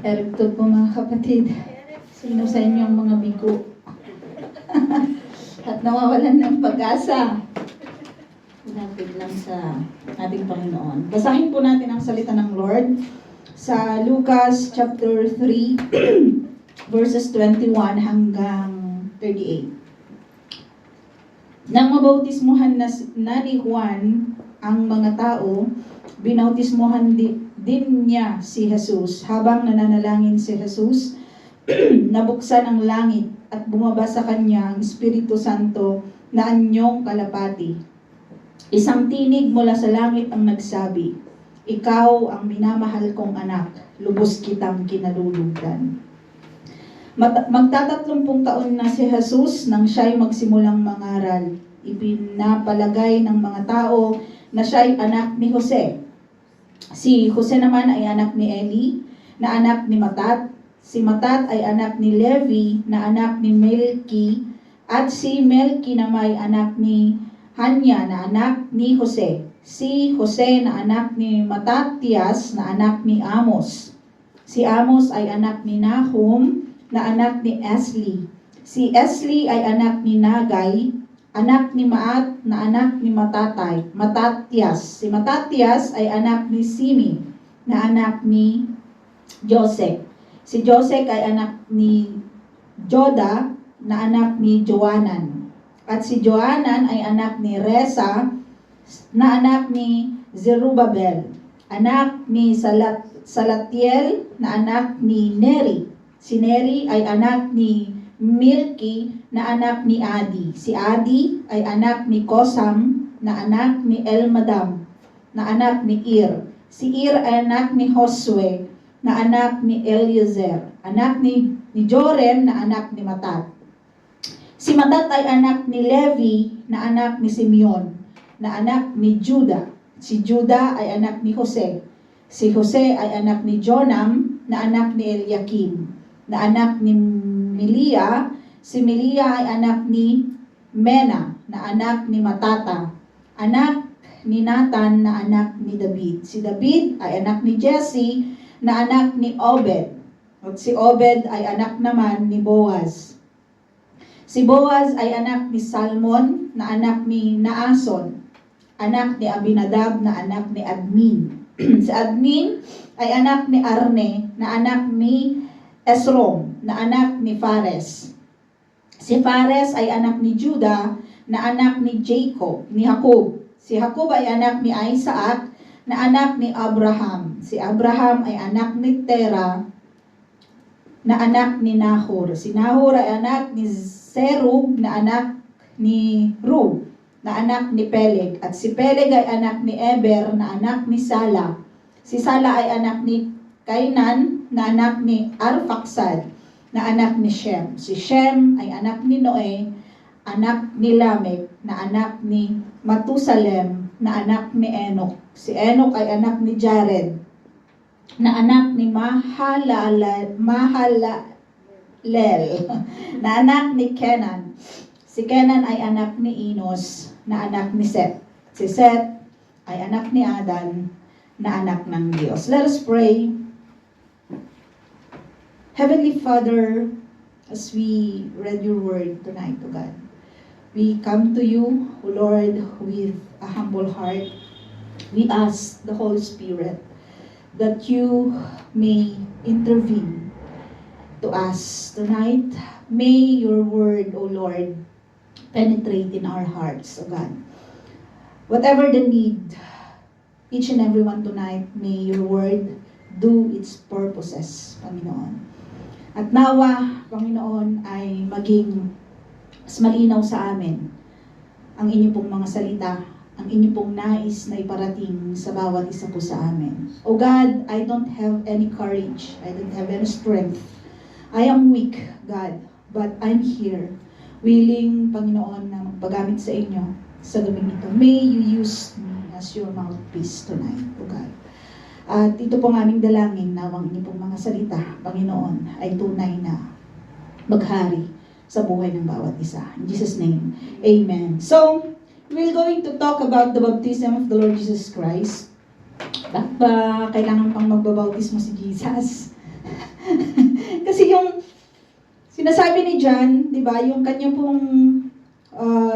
Erito po mga kapatid, sino sa inyong mga bigo at nawawalan ng pag-asa? Lapit lang sa ating Panginoon. Basahin po natin ang salita ng Lord sa Lucas chapter 3 verses 21 hanggang 38. Nang mabautismuhan na ni Juan ang mga tao, binautismuhan din niya si Jesus. Habang nananalangin si Jesus, nabuksan ang langit at bumaba sa kanya ang Espiritu Santo na anyong kalapati. Isang tinig mula sa langit ang nagsabi, "Ikaw ang minamahal kong anak, lubos kitang kinalulugdan." Magtatatlongpung taon na si Jesus nang siya'y magsimulang mangaral. Ipinapalagay ng mga tao na siya'y anak ni Jose. Si Jose naman ay anak ni Eli, na anak ni Matat. Si Matat ay anak ni Levi, na anak ni Melki. At si Melki naman ay anak ni Hanya, na anak ni Jose. Si Jose na anak ni Matatias, na anak ni Amos. Si Amos ay anak ni Nahum, na anak ni Esli. Si Esli ay anak ni Nagay, anak ni Maat, na anak ni Matatias. Si Matatias ay anak ni Simi, na anak ni Josek. Si Josek ay anak ni Joda, na anak ni Joanan. At si Joanan ay anak ni Resa, na anak ni Zerubabel, anak ni Salatiel, na anak ni Neri. Si Neri ay anak ni Milki, na anak ni Adi. Si Adi ay anak ni Kosam, na anak ni Elmadam, na anak ni Ir. Si Ir ay anak ni Josue, na anak ni Eliezer, anak ni Joren, na anak ni Matat. Si Matat ay anak ni Levi, na anak ni Simeon, na anak ni Juda. Si Juda ay anak ni Jose. Si Jose ay anak ni Jonam, na anak ni Eliakim, na anak ni Melia. Si Melia ay anak ni Mena, na anak ni Matata, anak ni Nathan, na anak ni David. Si David ay anak ni Jesse, na anak ni Obed. At si Obed ay anak naman ni Boaz. Si Boaz ay anak ni Salmon, na anak ni Naason, anak ni Abinadab, na anak ni Admin. Si Admin ay anak ni Arne, na anak ni Esrom, na anak ni Fares. Si Fares ay anak ni Juda, na anak ni Jacob. Si Jacob ay anak ni Isaac, na anak ni Abraham. Si Abraham ay anak ni Tera, na anak ni Nahor. Si Nahor ay anak ni Serug, na anak ni Ru, na anak ni Peleg. At si Peleg ay anak ni Eber, na anak ni Sala. Si Sala ay anak ni Kainan, na anak ni Arfaksad, na anak ni Shem. Si Shem ay anak ni Noe, anak ni Lamek, na anak ni Matusalem, na anak ni Enoch. Si Enoch ay anak ni Jared, na anak ni Mahalalel, na anak ni Kenan. Si Kenan ay anak ni Enos, na anak ni Seth. Si Seth ay anak ni Adan, na anak ng Diyos. Let us pray. Heavenly Father, as we read your word tonight, O God, we come to you, O Lord, with a humble heart. We ask the Holy Spirit that you may intervene to us tonight. May your word, O Lord, penetrate in our hearts, O God. Whatever the need, each and every one tonight, may your word do its purposes, Panginoon. At nawa, Panginoon, ay maging mas malinaw sa amin ang inyo pong mga salita, ang inyo pong nais na iparating sa bawat isa po sa amin. O God, I don't have any courage. I don't have any strength. I am weak, God, but I'm here, willing, Panginoon, na magpagamit sa inyo sa gabing ito. May you use me as your mouthpiece tonight, O God. At ito pong aming dalangin, nawang inyo pong mga salita, Panginoon, ay tunay na maghari sa buhay ng bawat isa. In Jesus' name, Amen. So, we're going to talk about the baptism of the Lord Jesus Christ. Bakit ba kailangan pang magbabautismo si Jesus? Kasi yung sinasabi ni John, di ba, yung kanya pong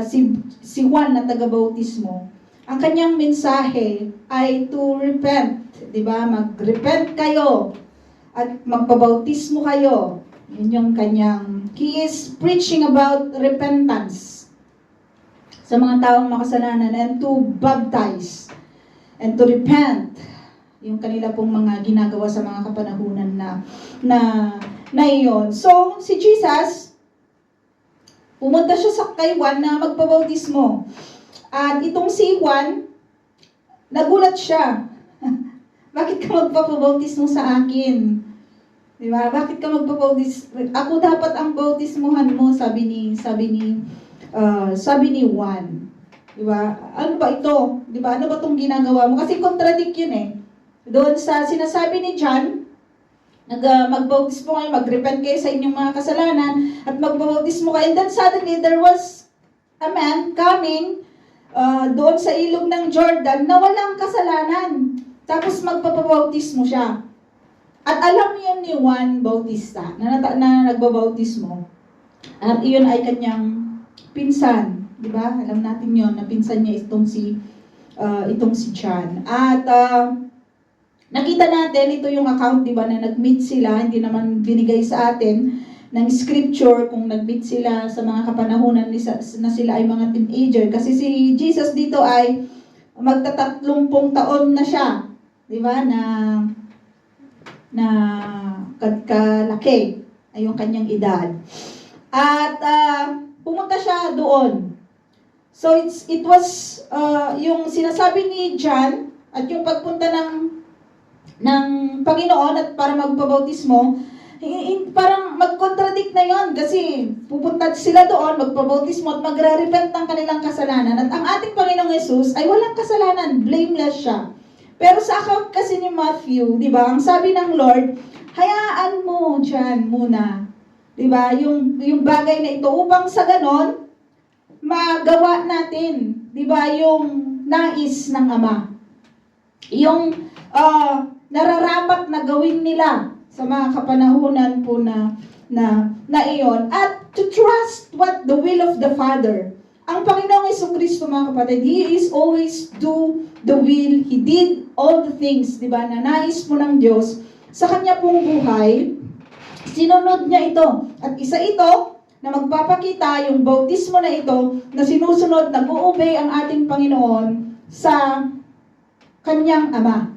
si Juan na taga-bautismo, ang kanyang mensahe ay to repent, di ba? Mag-repent kayo at magpabautismo kayo. Yun yung kanyang, he is preaching about repentance sa mga taong makasalanan and to baptize and to repent. Yung kanila pong mga ginagawa sa mga kapanahunan na iyon. So, si Jesus, pumunta siya sa kay Juan na magpabautismo. At itong si Juan, nagulat siya. Bakit ka magpapabautismo sa akin? Di ba? Bakit ka magpapabautismo? Ako dapat ang bautismuhan mo, sabi ni Juan. Di ba? Ano ba ito? Di ba? Ano ba itong ginagawa mo? Kasi contradict yun eh. Doon sa sinasabi ni John, magbautismo kayo, mag-repent kayo sa inyong mga kasalanan, at magbautismo kayo. And then suddenly, there was a man coming doon sa ilog ng Jordan na walang kasalanan. Tapos magpapabautismo siya. At alam yun ni Juan Bautista na nagbabautismo. At iyon ay kanyang pinsan. Di ba? Alam natin yon na pinsan niya itong si John. At nakita natin, ito yung account, di ba, na nag-meet sila, hindi naman binigay sa atin ng scripture kung nag-meet sila sa mga kapanahunan na sila ay mga teenager. Kasi si Jesus dito ay magta-30 taon na siya, di ba, na kalaki ay yung kanyang edad. At pumunta siya doon. So it was yung sinasabi ni John at yung pagpunta ng Panginoon at para magpabautismo, parang mag-contradict na yon kasi pupunta sila doon, magpabautismo at magre-repent ng kanilang kasalanan. At ang ating Panginoong Jesus ay walang kasalanan, blameless siya. Pero sa account kasi ni Matthew, di ba, ang sabi ng Lord, hayaan mo dyan muna. Di ba, yung bagay na ito upang sa ganon, magawa natin, di ba, yung nais ng Ama. Yung nararapat na gawin nila sa mga kapanahunan po na iyon. At to trust what the will of the Father. Ang Panginoong Jesucristo, mga kapatid, He is always do the will. He did all the things, di ba, na nais po ng Diyos sa Kanya pong buhay. Sinunod niya ito. At isa ito na magpapakita yung bautismo na ito na sinusunod, nag-o-obey ang ating Panginoon sa Kanyang Ama.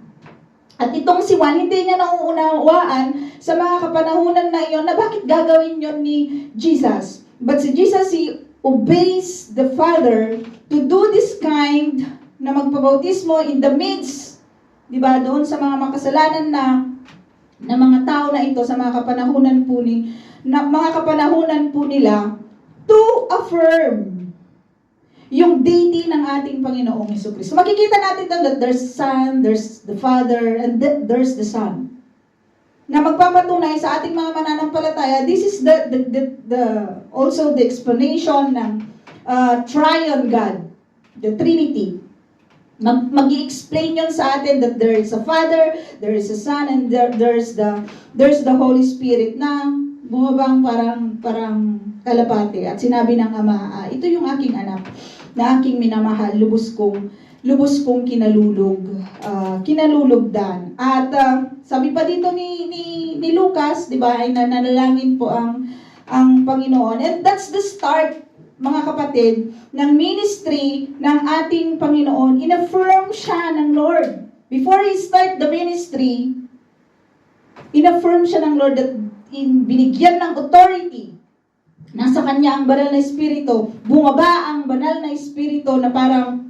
At itong si Juan, hindi niya nauunawaan sa mga kapanahunan na iyon na bakit gagawin yon ni Jesus. But si Jesus, He obeys the Father to do this kind na magpabautismo in the midst, di ba, doon sa mga makasalanan na mga tao na ito, sa mga kapanahunan po nila, to affirm yung deity ng ating Panginoong Jesucristo. Makikita natin doon that there's Son, there's the Father, and there's the Son. Na magpapatunay sa ating mga mananampalataya, this is also the explanation ng Triune God, the Trinity. Mag-i-explain yun sa atin that there is a Father, there is a Son, and there's the Holy Spirit na bumabang parang kalapate. At sinabi ng Ama, ito yung aking anak na aking minamahal, lubos kong kinalulugdan. At sabi pa dito ni Lucas, di ba, ay nanalangin po ang Panginoon. And that's the start, mga kapatid, ng ministry ng ating Panginoon. In-affirm siya ng Lord. Before He start the ministry, in-affirm siya ng Lord that binigyan ng authority. Nasa Kanya ang banal na Espiritu. Bumaba ang banal na Espiritu na parang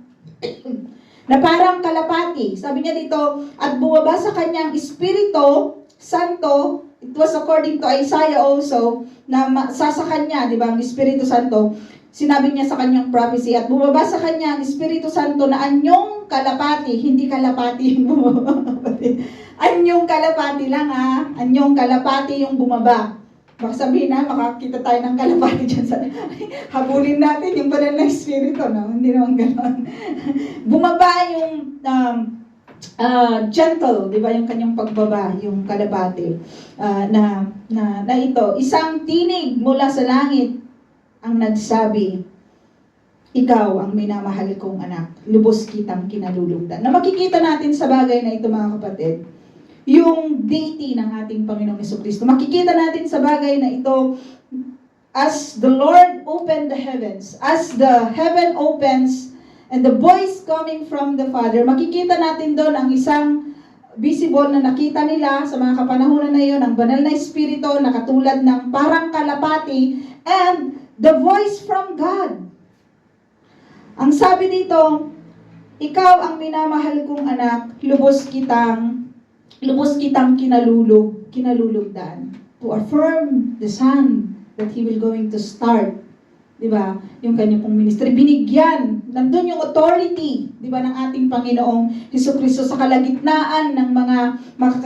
kalapati. Sabi niya dito, at bumaba sa Kanya ang Espiritu Santo. It was according to Isaiah also, na sa Kanya, di ba, ang Espiritu Santo. Sinabi niya sa Kanyang prophecy, at bumaba sa Kanya ang Espiritu Santo na anyong kalapati, hindi kalapati yung bumaba. Anyong kalapati lang anyong kalapati yung bumaba. Baka sabihin na, makakita tayo ng kalapati dyan sa habulin natin yung banal na Espiritu, no? Hindi naman gano'n. Bumaba yung gentle, di ba, yung kanyang pagbaba, yung kalapate, na ito, isang tinig mula sa langit ang nagsabi, ikaw ang minamahal kong anak, lubos kitang kinalulugdan. Na makikita natin sa bagay na ito, mga kapatid, yung deity ng ating Panginoong Jesucristo. Makikita natin sa bagay na ito, as the Lord opened the heavens, as the heaven opens, and the voice coming from the Father, makikita natin doon ang isang visible na nakita nila sa mga kapanahunan na iyon, ang banal na espiritu na katulad ng parang kalapati, and the voice from God. Ang sabi dito, ikaw ang minamahal kong anak, lubos kitang kinalulugdan. To affirm the Son that He will going to start, di ba, yung kanya pong ministry. Binigyan, nandun yung authority, di ba, ng ating Panginoong Jesucristo sa kalagitnaan ng mga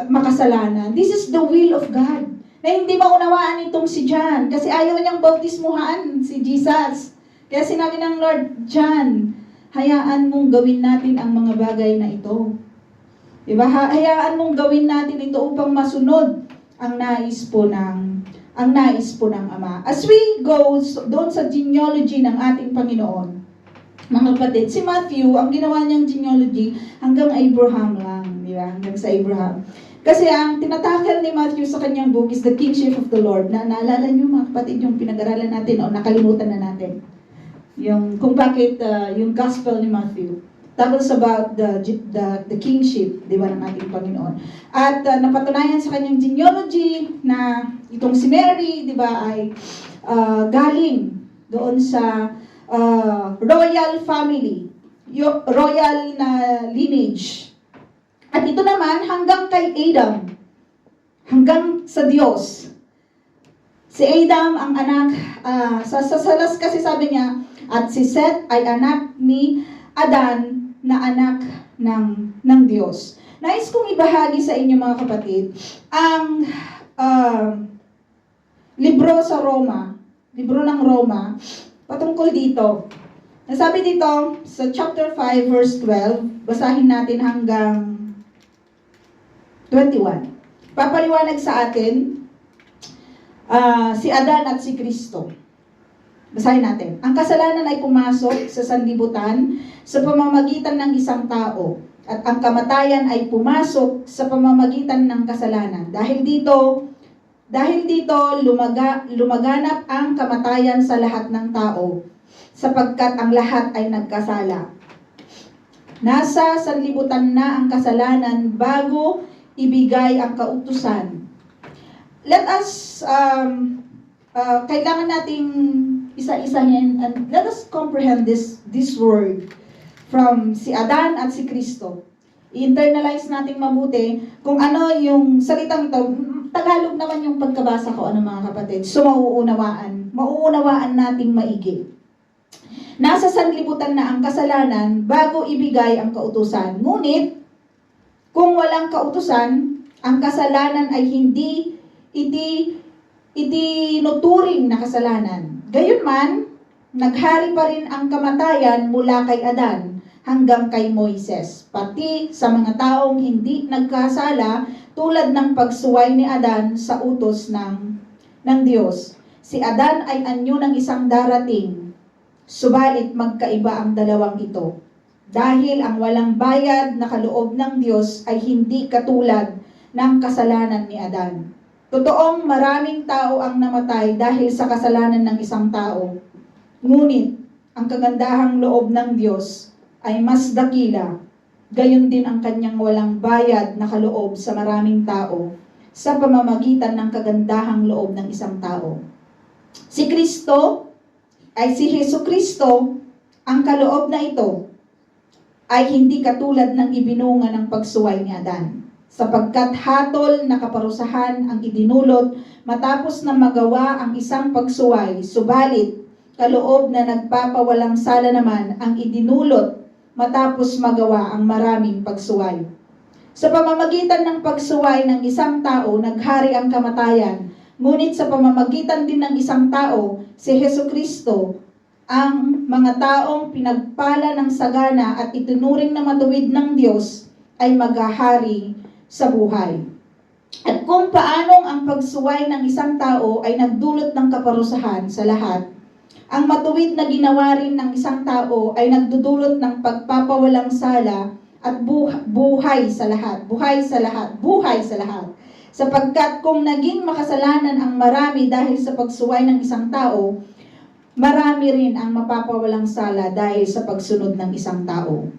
makasalanan. This is the will of God. Na hindi maunawaan itong si John, kasi ayaw niyang bautismuhan si Jesus. Kaya sinabi ng Lord, John, hayaan mong gawin natin ang mga bagay na ito. Diba? Hayaan mong gawin natin ito upang masunod ang nais po ng Ama. As we go doon sa genealogy ng ating Panginoon, mga kapatid, si Matthew, ang ginawa niyang genealogy hanggang Abraham lang, di ba? Hanggang sa Abraham. Kasi ang tinatakal ni Matthew sa kanyang book is the kingship of the Lord. Naalala niyo, mga kapatid, yung pinag-aralan natin o nakalimutan na natin. Yung kung bakit yung gospel ni Matthew talks about the kingship, di ba, ng ating Panginoon. At napatunayan sa kanyang genealogy na itong si Mary, di ba, ay galing doon sa royal family, yung royal na lineage. At ito naman hanggang kay Adam, hanggang sa Diyos. Si Adam ang anak, sa Salas kasi sabi niya, at si Seth ay anak ni Adan na anak ng Diyos. Nais kong ibahagi sa inyo, mga kapatid, ang libro ng Roma, patungkol dito. Nasabi dito sa chapter 5 verse 12, basahin natin hanggang 21. Papaliwanag sa atin si Adan at si Kristo. Basahin natin. Ang kasalanan ay pumasok sa sanlibutan sa pamamagitan ng isang tao, at ang kamatayan ay pumasok sa pamamagitan ng kasalanan. Dahil dito lumaganap ang kamatayan sa lahat ng tao, sapagkat ang lahat ay nagkasala. Nasa sanlibutan na ang kasalanan bago ibigay ang kautusan. Let us kailangan nating isa-isahin and let us comprehend this word from si Adan at si Kristo. I-internalize nating mabuti kung ano yung salitang ito. Tagalog naman yung pagkabasa ko, mga kapatid. So mauunawaan nating maigi. Nasa sanlibutan na ang kasalanan bago ibigay ang kautusan. Ngunit kung walang kautusan, ang kasalanan ay hindi itinuturing na kasalanan. Gayunman, naghari pa rin ang kamatayan mula kay Adan hanggang kay Moises, pati sa mga taong hindi nagkasala tulad ng pagsuway ni Adan sa utos ng Diyos. Si Adan ay anyo ng isang darating, subalit magkaiba ang dalawang ito. Dahil ang walang bayad na kaloob ng Diyos ay hindi katulad ng kasalanan ni Adan. Totoong maraming tao ang namatay dahil sa kasalanan ng isang tao. Ngunit, ang kagandahang loob ng Diyos ay mas dakila. Gayon din ang kanyang walang bayad na kaloob sa maraming tao sa pamamagitan ng kagandahang loob ng isang tao. Si Jesucristo, ang kaloob na ito ay hindi katulad ng ibinunga ng pagsuway ni Adan. Sapagkat hatol na kaparusahan ang idinulot matapos na magawa ang isang pagsuway, subalit kaloob na nagpapawalang sala naman ang idinulot matapos magawa ang maraming pagsuway. Sa pamamagitan ng pagsuway ng isang tao, naghari ang kamatayan, ngunit sa pamamagitan din ng isang tao, si Jesucristo, ang mga taong pinagpala ng sagana at itunuring na matuwid ng Diyos, ay maghahari sa buhay. At kung paanong ang pagsuway ng isang tao ay nagdulot ng kaparusahan sa lahat, ang matuwid na ginawa rin ng isang tao ay nagdudulot ng pagpapawalang sala at buhay sa lahat. Sapagkat kung naging makasalanan ang marami dahil sa pagsuway ng isang tao, marami rin ang mapapawalang sala dahil sa pagsunod ng isang tao.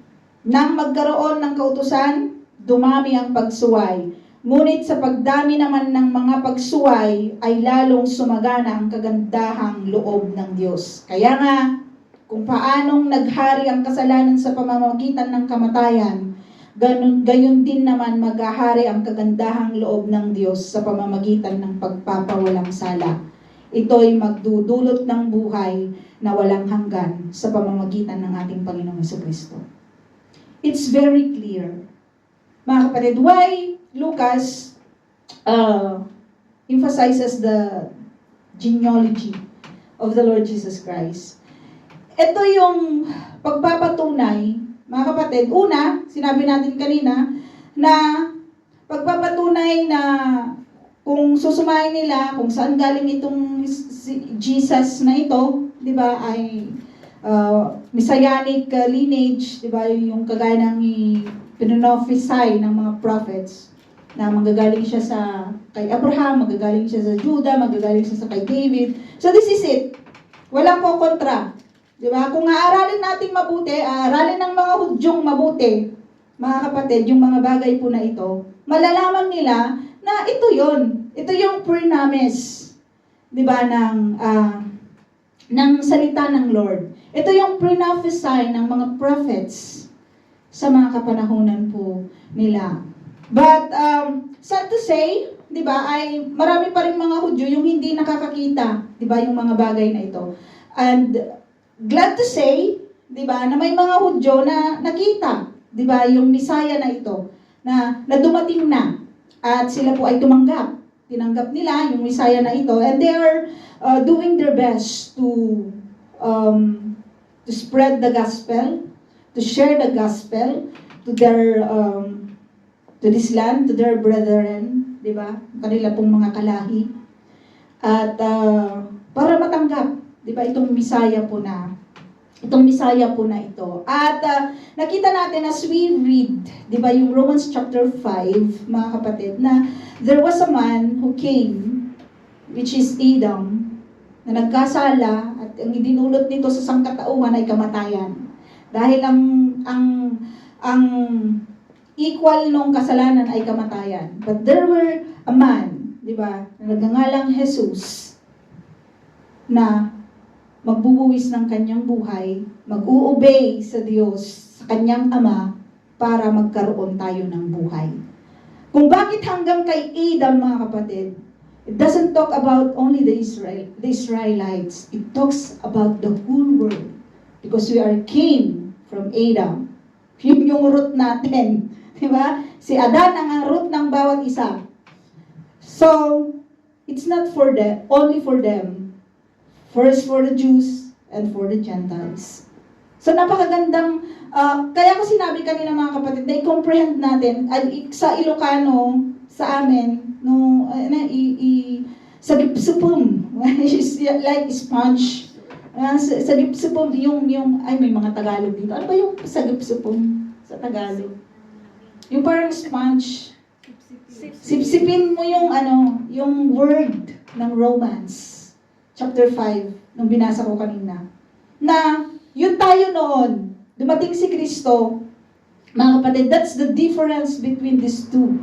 Nang magkaroon ng kautusan, dumami ang pagsuway. Ngunit sa pagdami naman ng mga pagsuway ay lalong sumagana ang kagandahang loob ng Diyos. Kaya nga, kung paanong naghari ang kasalanan sa pamamagitan ng kamatayan, gayon din naman maghahari ang kagandahang loob ng Diyos sa pamamagitan ng pagpapawalang sala. Ito'y magdudulot ng buhay na walang hanggan sa pamamagitan ng ating Panginoong Jesucristo. It's very clear. Mga kapatid, why Lucas emphasizes the genealogy of the Lord Jesus Christ? Ito yung pagpapatunay, mga kapatid. Una, sinabi natin kanina, na pagpapatunay na kung susumayin nila kung saan galing itong Jesus na ito, di ba, ay messianic lineage, di ba, yung kagaya ng pinonofisay ng mga prophets, na magagaling siya kay Abraham, magagaling siya sa Judah, magagaling siya sa kay David. So this is it. Walang po kontra. Di ba? Kung aaralin natin mabuti, aaralin ng mga Hudyong mabuti, mga kapatid, yung mga bagay po na ito, malalaman nila na ito yon. Ito yung pre-promise, di ba, ng salita ng Lord. Ito yung pre-prophesy ng mga prophets sa mga kapanahunan po nila. But, sad to say, di ba, ay marami pa rin mga Hudyo yung hindi nakakakita, di ba, yung mga bagay na ito. And, glad to say, di ba, na may mga Hudyo na nakita, di ba, yung Misaya na ito, na dumating na, at sila po ay tumanggap. Tinanggap nila yung Misaya na ito, and they are doing their best to spread the gospel, to share the gospel to their to this land, to their brethren, di ba? Kanila pong mga kalahi. At para matanggap, di ba, itong Misaya po na ito. At nakita natin as we read, di ba, yung Romans chapter 5, mga kapatid, na there was a man who came, which is Adam, na nagkasala at ang idinulot nito sa sangkatauhan ay kamatayan. Dahil ang equal nung kasalanan ay kamatayan. But there were a man, di ba, na nagngangalang Jesus, na magbubuwis ng kanyang buhay, mag-uobey sa Diyos, sa kanyang Ama, para magkaroon tayo ng buhay. Kung bakit hanggang kay Adam, mga kapatid, it doesn't talk about only the Israelites. It talks about the whole world. Because we came from Adam. Yun yung root natin. Diba? Si Adan ang root ng bawat isa. So, it's not for them, only for them. First for the Jews and for the Gentiles. So, napakagandang, kaya ko sinabi kanina, mga kapatid, na i-comprehend natin, sa Ilocano, sa amin, no, sa gipsupum, like sponge. Sa gipsupum, ay, may mga Tagalog dito. Ano ba yung sa gipsupum sa Tagalog? Yung parang sponge. Sipsipin mo yung word ng Romans, chapter 5, nung binasa ko kanina. Na, yun tayo noon, dumating si Kristo, mga kapatid, that's the difference between these two.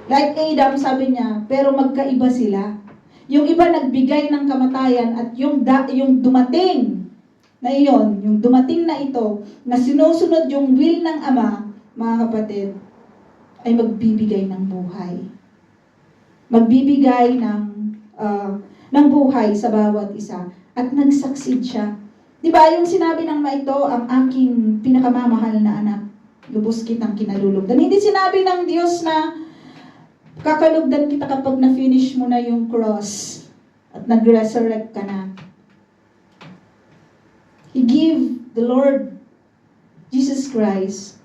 Like Adam, sabi niya, pero magkaiba sila. Yung iba nagbigay ng kamatayan at yung dumating na iyon, yung dumating na ito, na sinusunod yung will ng Ama, mga kapatid, ay magbibigay ng buhay. Magbibigay ng buhay sa bawat isa. At nag-succeed siya. Di ba yung sinabi ng ito, ang aking pinakamamahal na anak, lubos kitang kinalulugdan. Hindi sinabi ng Diyos na kakalugdan kita kapag na-finish mo na yung cross at nag-resurrect ka na. He gave the Lord Jesus Christ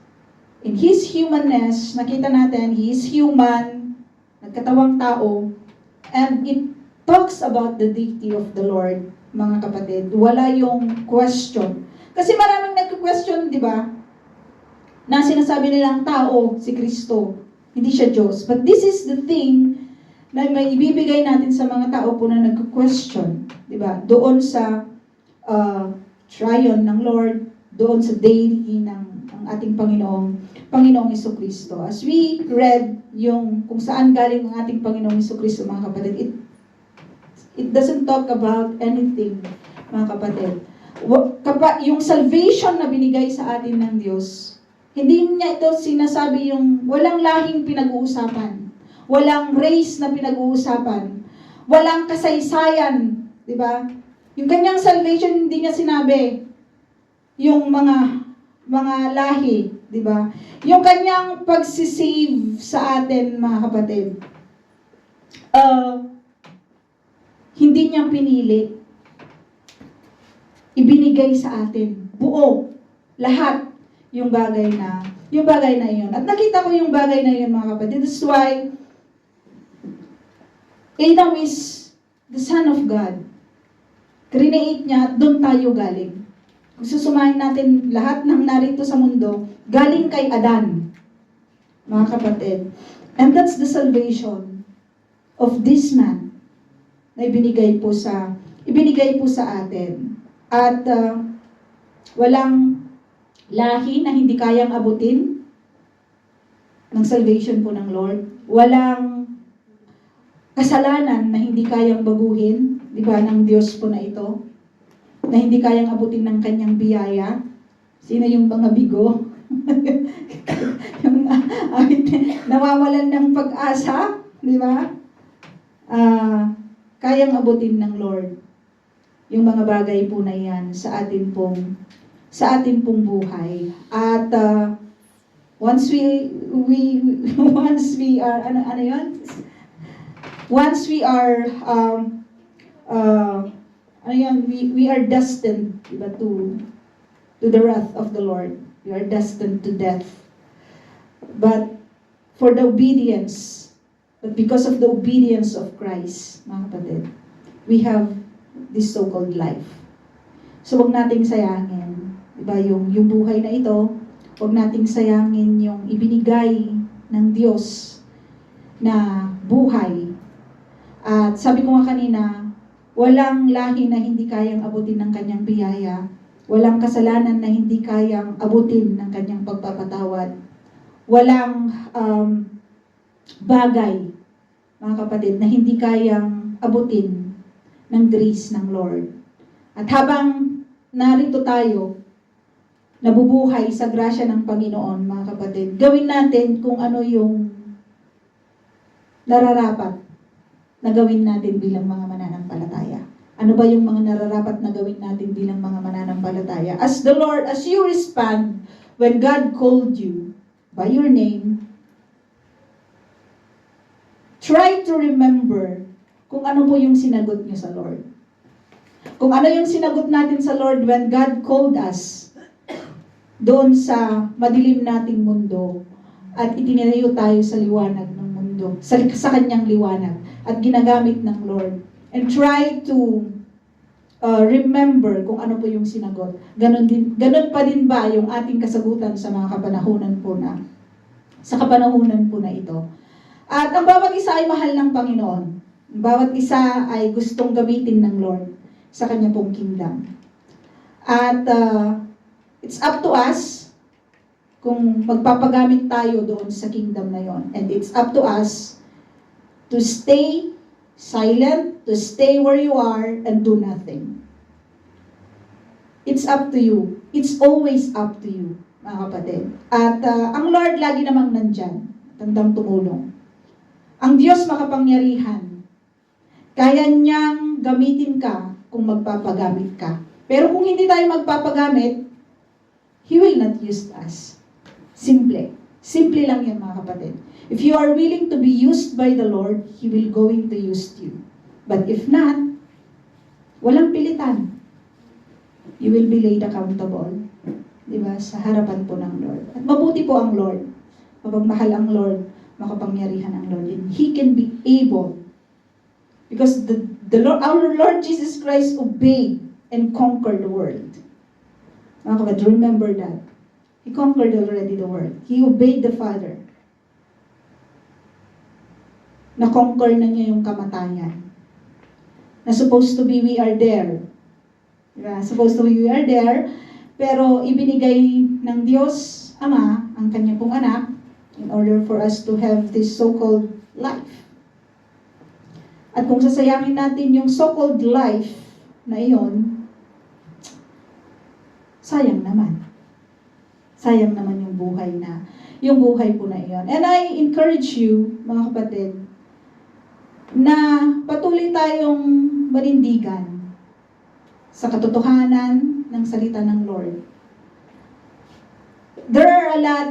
In His humanness, nakita natin, He is human, nagkatawang tao, and it talks about the deity of the Lord, mga kapatid. Wala yung question. Kasi maraming nagko-question, di ba? Na sinasabi nilang tao, si Kristo, hindi siya Diyos. But this is the thing na may ibibigay natin sa mga tao po na nagko-question, di ba? Doon sa triune ng Lord, doon sa deity ng ating Panginoong Jesucristo. As we read yung kung saan galing ang ating Panginoong Jesucristo, mga kapatid, it doesn't talk about anything, mga kapatid. Yung salvation na binigay sa atin ng Diyos, hindi niya ito sinasabi yung walang lahing pinag-uusapan, walang race na pinag-uusapan, walang kasaysayan, di ba? Yung kanyang salvation, hindi niya sinabi yung mga lahi, di ba? Yung kanyang pagsisave sa atin, mga kapatid, hindi niya pinili. Ibinigay sa atin. Buo. Lahat. Yung bagay na yun. At nakita ko yung bagay na yun, mga kapatid. That's why Adam is the Son of God. Create niya, doon tayo galing. Kung susumahin natin lahat ng narito sa mundo, galing kay Adan, mga kapatid. And that's the salvation of this man na ibinigay po sa atin. At walang lahi na hindi kayang abutin ng salvation po ng Lord. Walang kasalanan na hindi kayang baguhin, di ba, ng Diyos po na ito, na hindi kayang abutin ng kanyang biyaya. Sino yung mga bigo? Yung nawawalan ng pag-asa, di ba? Kayang abutin ng Lord yung mga bagay po na yan sa atin pong buhay. At once we are we are destined, diba, to the wrath of the Lord. We are destined to death. But because of the obedience of Christ, mga kapatid, we have this so-called life. So, wag nating sayangin, diba, yung buhay na ito, wag nating sayangin yung ibinigay ng Diyos na buhay. At sabi ko nga kanina, walang lahi na hindi kayang abutin ng kanyang biyaya, walang kasalanan na hindi kayang abutin ng kanyang pagpapatawad, walang bagay, mga kapatid, na hindi kayang abutin ng grace ng Lord. At habang narito tayo, nabubuhay sa grasya ng Panginoon, mga kapatid, gawin natin kung ano yung nararapat na gawin natin bilang mga mananampalataya. Ano ba yung mga nararapat na gawin natin bilang mga mananampalataya? As you respond when God called you by your name, try to remember kung ano po yung sinagot niyo sa Lord. Kung ano yung sinagot natin sa Lord when God called us doon sa madilim nating mundo at itinalayo tayo sa liwanag ng mundo, sa kanyang liwanag at ginagamit ng Lord. And try to remember kung ano po yung sinagot. Ganon pa din ba yung ating kasagutan sa mga kapanahunan po na ito. At ang bawat isa ay mahal ng Panginoon. Ang bawat isa ay gustong gamitin ng Lord sa kanya pong kingdom. At it's up to us kung magpapagamit tayo doon sa kingdom na yon. And it's up to us to stay silent, to stay where you are and do nothing. It's up to you. It's always up to you, mga kapatid. At ang Lord lagi namang nandyan, tandang tumulong. Ang Diyos makapangyarihan. Kaya niyang gamitin ka kung magpapagamit ka. Pero kung hindi tayo magpapagamit, He will not use us. Simple. Simple lang yan, mga kapatid. If you are willing to be used by the Lord, He will going to use you. But if not, walang pilitan. You will be laid accountable. Di ba? Sa harapan po ng Lord. At mabuti po ang Lord. Mapagmahal ang Lord, makapangyarihan ang Lord. And He can be able. Because the Lord, our Lord Jesus Christ obeyed and conquered the world. Mga kapatid, remember that. He conquered already the world. He obeyed the Father. Na-conquer na niya yung kamatayan. Na supposed to be, we are there. Diba? Supposed to be, we are there. Pero ibinigay ng Diyos Ama ang kanya pong anak in order for us to have this so-called life. At kung sasayangin natin yung so-called life na iyon, sayang naman. Sayang naman yung buhay po na iyon. And I encourage you, mga kapatid, na patuloy tayong manindigan sa katotohanan ng salita ng Lord. There are a lot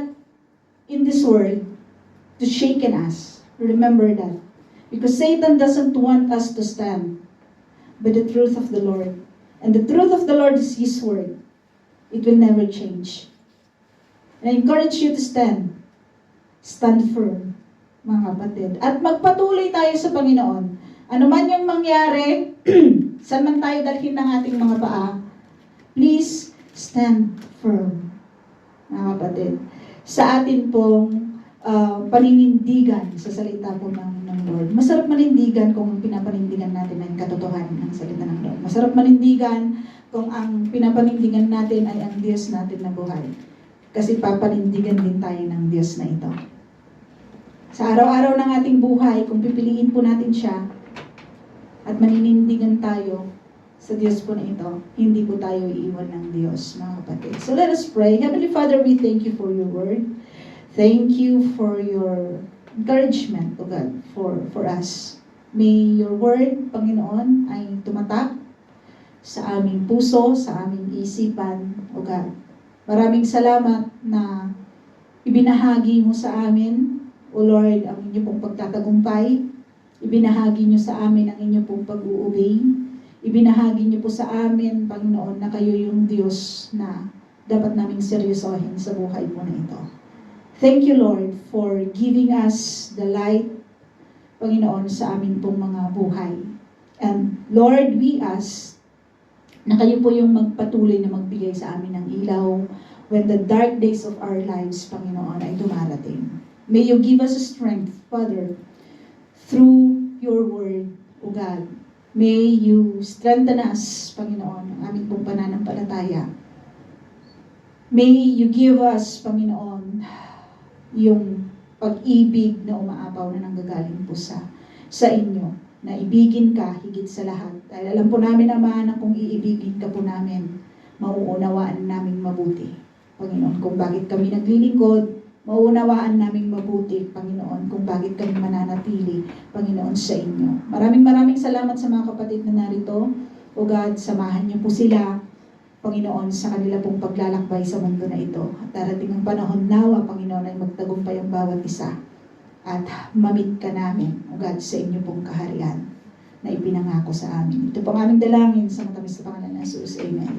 in this world to shaken us. Remember that. Because Satan doesn't want us to stand by the truth of the Lord. And the truth of the Lord is His word. It will never change. And I encourage you to stand. Stand firm, mga kapatid. At magpatuloy tayo sa Panginoon. Ano man yung mangyari, saan man tayo dalhin ng ating mga paa, please stand firm, mga kapatid. Sa atin pong paninindigan sa salita po ng Lord. Masarap manindigan kung pinapanindigan natin ang katotohanan ng salita ng Lord. Masarap manindigan kung ang pinapanindigan natin ay ang Diyos natin na buhay. Kasi papanindigan din tayo ng Diyos na ito. Sa araw-araw ng ating buhay, kung pipiliin po natin siya at maninindigan tayo sa Diyos po na ito, hindi po tayo iiwan ng Diyos, mga kapatid. So let us pray. Heavenly Father, we thank you for your word. Thank you for your encouragement, O God, for us. May your word, Panginoon, ay tumatak sa aming puso, sa aming isipan, O God. Maraming salamat na ibinahagi mo sa amin, O Lord, ang inyo pong pagtatagumpay. Ibinahagi nyo sa amin ang inyo pong pag-uubay. Ibinahagi nyo po sa amin, Panginoon, na kayo yung Diyos na dapat naming seryosohin sa buhay po na ito. Thank you, Lord, for giving us the light, Panginoon, sa amin pong mga buhay. And Lord, we ask na kayo po yung magpatuloy na magbigay sa amin ng ilaw when the dark days of our lives, Panginoon, ay dumarating. May you give us strength, Father, through your word, O God. May you strengthen us, Panginoon, ang aming pong pananampalataya. May you give us, Panginoon, yung pag-ibig na umaapaw na nanggagaling po sa inyo, na ibigin ka higit sa lahat. Dahil alam po namin naman na kung iibigin ka po namin, mauunawaan namin mabuti. Panginoon, kung bakit kami naglilingkod, mauunawaan namin mabuti, Panginoon, kung bakit kami mananatili, Panginoon, sa inyo. Maraming salamat sa mga kapatid na narito. O God, samahan niyo po sila, Panginoon, sa kanila pong paglalakbay sa mundo na ito. At darating ang panahon nawa, Panginoon, ay magtagumpay ang bawat isa. At mamit ka namin, O God, sa inyo pong kaharian na ipinangako sa amin. Ito pong aming dalangin sa matamis na pangalan ng Jesus. Amen.